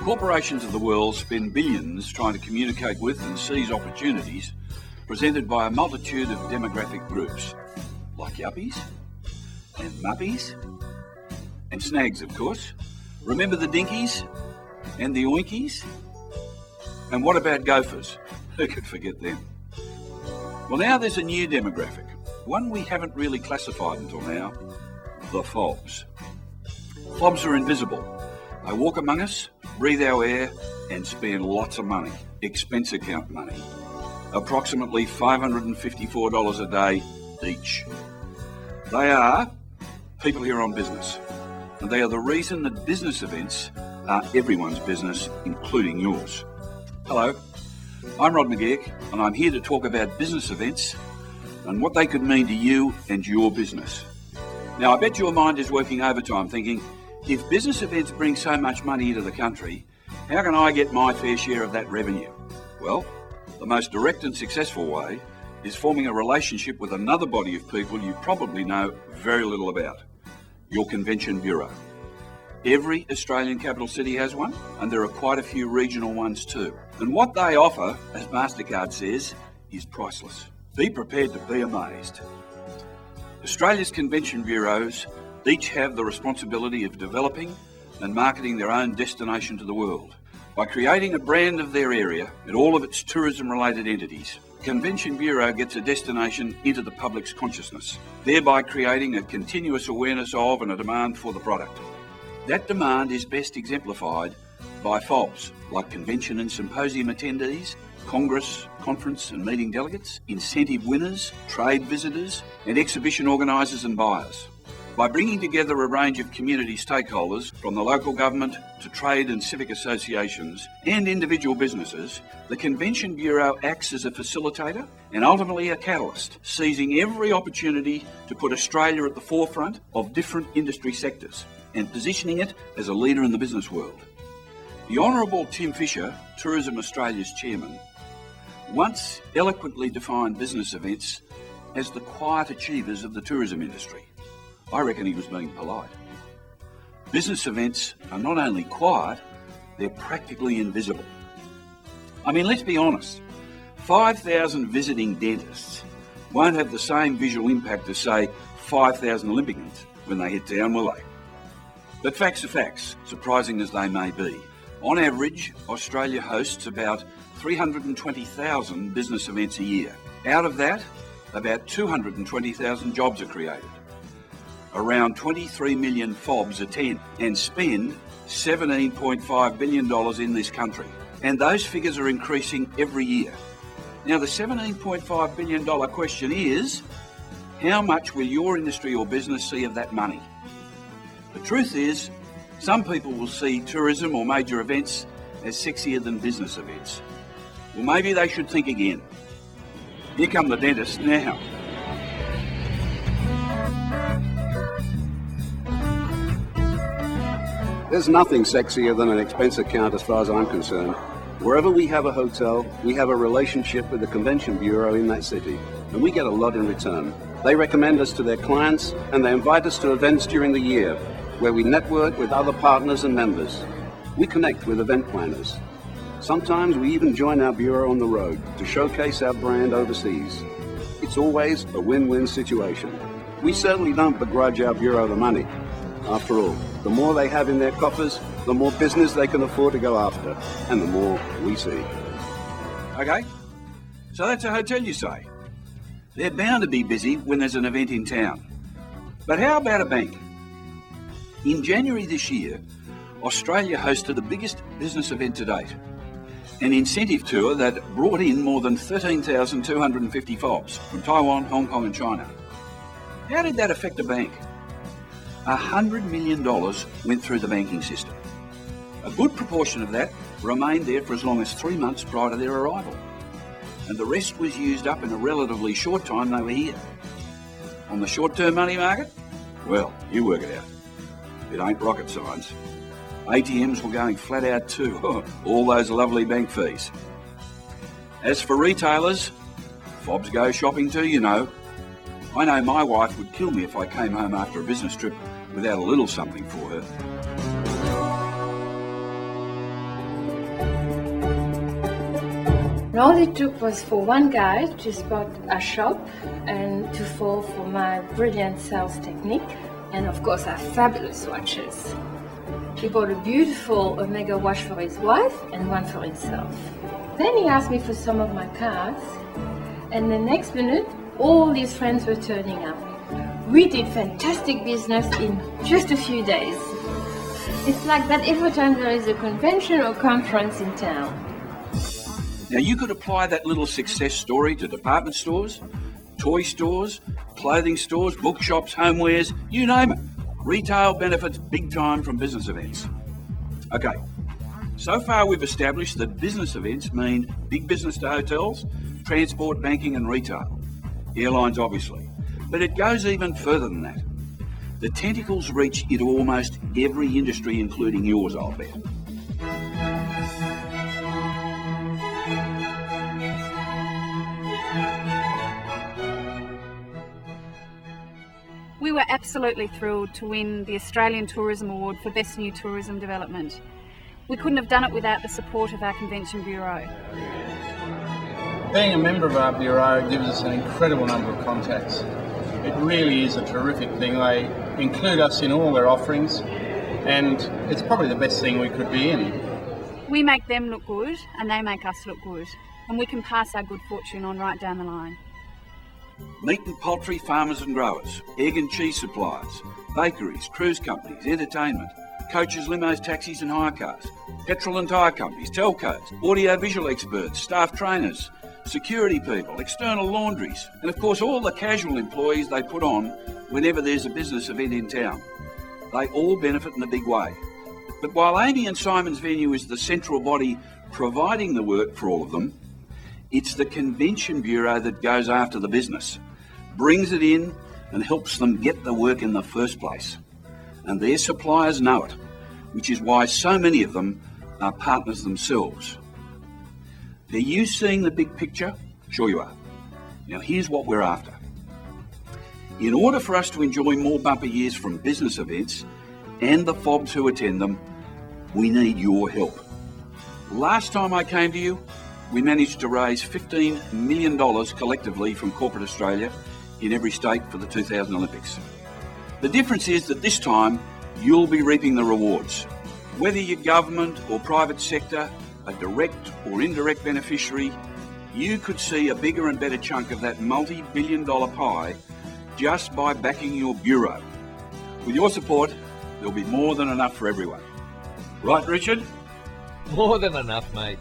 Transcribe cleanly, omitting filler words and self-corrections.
Corporations of the world spend billions trying to communicate with and seize opportunities presented by a multitude of demographic groups, like yuppies and muppies and snags, of course. Remember the dinkies and the oinkies? And what about gophers? Who could forget them? Well, now there's a new demographic, one we haven't really classified until now, the fobs. Fobs are invisible. They walk among us, breathe our air, and spend lots of money, expense account money, approximately $554 a day each. They are people here on business, and they are the reason that business events are everyone's business, including yours. Hello, I'm Rod McGeoch, and I'm here to talk about business events and what they could mean to you and your business. Now, I bet your mind is working overtime thinking, if business events bring so much money into the country, how can I get my fair share of that revenue? Well, the most direct and successful way is forming a relationship with another body of people you probably know very little about, your convention bureau. Every Australian capital city has one, and there are quite a few regional ones too. And what they offer, as MasterCard says, is priceless. Be prepared to be amazed. Australia's convention bureaus each have the responsibility of developing and marketing their own destination to the world. By creating a brand of their area and all of its tourism-related entities, the Convention Bureau gets a destination into the public's consciousness, thereby creating a continuous awareness of and a demand for the product. That demand is best exemplified by FOBs, like convention and symposium attendees, Congress, conference and meeting delegates, incentive winners, trade visitors, and exhibition organisers and buyers. By bringing together a range of community stakeholders, from the local government to trade and civic associations and individual businesses, the Convention Bureau acts as a facilitator and ultimately a catalyst, seizing every opportunity to put Australia at the forefront of different industry sectors and positioning it as a leader in the business world. The Honourable Tim Fischer, Tourism Australia's chairman, once eloquently defined business events as the quiet achievers of the tourism industry. I reckon he was being polite. Business events are not only quiet, they're practically invisible. I mean, let's be honest, 5,000 visiting dentists won't have the same visual impact as, say, 5,000 Olympians when they hit town, will they? But facts are facts, surprising as they may be. On average, Australia hosts about 320,000 business events a year. Out of that, about 220,000 jobs are created. Around 23 million FOBs attend and spend $17.5 billion in this country. And those figures are increasing every year. Now, the $17.5 billion question is, how much will your industry or business see of that money? The truth is, some people will see tourism or major events as sexier than business events. Well, maybe they should think again. Here come the dentists now. There's nothing sexier than an expense account as far as I'm concerned. Wherever we have a hotel, we have a relationship with the Convention Bureau in that city, and we get a lot in return. They recommend us to their clients, and they invite us to events during the year, where we network with other partners and members. We connect with event planners. Sometimes we even join our bureau on the road to showcase our brand overseas. It's always a win-win situation. We certainly don't begrudge our bureau the money. After all, the more they have in their coffers, the more business they can afford to go after, and the more we see. Okay, so that's a hotel, you say. They're bound to be busy when there's an event in town. But how about a bank? In January this year, Australia hosted the biggest business event to date, an incentive tour that brought in more than 13,250 FOBs from Taiwan, Hong Kong and China. How did that affect a bank? $100 million went through the banking system. A good proportion of that remained there for as long as 3 months prior to their arrival. And the rest was used up in a relatively short time they were here. On the short-term money market? Well, you work it out. It ain't rocket science. ATMs were going flat out too. All those lovely bank fees. As for retailers, Fobs go shopping too, you know. I know my wife would kill me if I came home after a business trip without a little something for her. All it took was for one guy to spot a shop and to fall for my brilliant sales technique and of course our fabulous watches. He bought a beautiful Omega watch for his wife and one for himself. Then he asked me for some of my cards, and the next minute all his friends were turning up. We did fantastic business in just a few days. It's like that every time there is a convention or conference in town. Now you could apply that little success story to department stores, toy stores, clothing stores, bookshops, homewares, you name it. Retail benefits big time from business events. Okay, so far we've established that business events mean big business to hotels, transport, banking and retail. Airlines obviously. But it goes even further than that. The tentacles reach into almost every industry, including yours, I'll bet. We were absolutely thrilled to win the Australian Tourism Award for Best New Tourism Development. We couldn't have done it without the support of our Convention Bureau. Being a member of our Bureau gives us an incredible number of contacts. It really is a terrific thing. They include us in all their offerings, and it's probably the best thing we could be in. We make them look good and they make us look good, and we can pass our good fortune on right down the line. Meat and poultry farmers and growers, egg and cheese suppliers, bakeries, cruise companies, entertainment, coaches, limos, taxis and hire cars, petrol and tyre companies, telcos, audio-visual experts, staff trainers, security people, external laundries, and of course all the casual employees they put on whenever there's a business event in town. They all benefit in a big way. But while Amy and Simon's venue is the central body providing the work for all of them, it's the Convention Bureau that goes after the business, brings it in and helps them get the work in the first place. And their suppliers know it, which is why so many of them are partners themselves. Are you seeing the big picture? Sure you are. Now here's what we're after. In order for us to enjoy more bumper years from business events and the FOBs who attend them, we need your help. Last time I came to you, we managed to raise $15 million collectively from corporate Australia in every state for the 2000 Olympics. The difference is that this time you'll be reaping the rewards. Whether you're government or private sector, a direct or indirect beneficiary, you could see a bigger and better chunk of that multi-billion-dollar pie just by backing your bureau. With your support, there'll be more than enough for everyone. Right, Richard? More than enough, mate.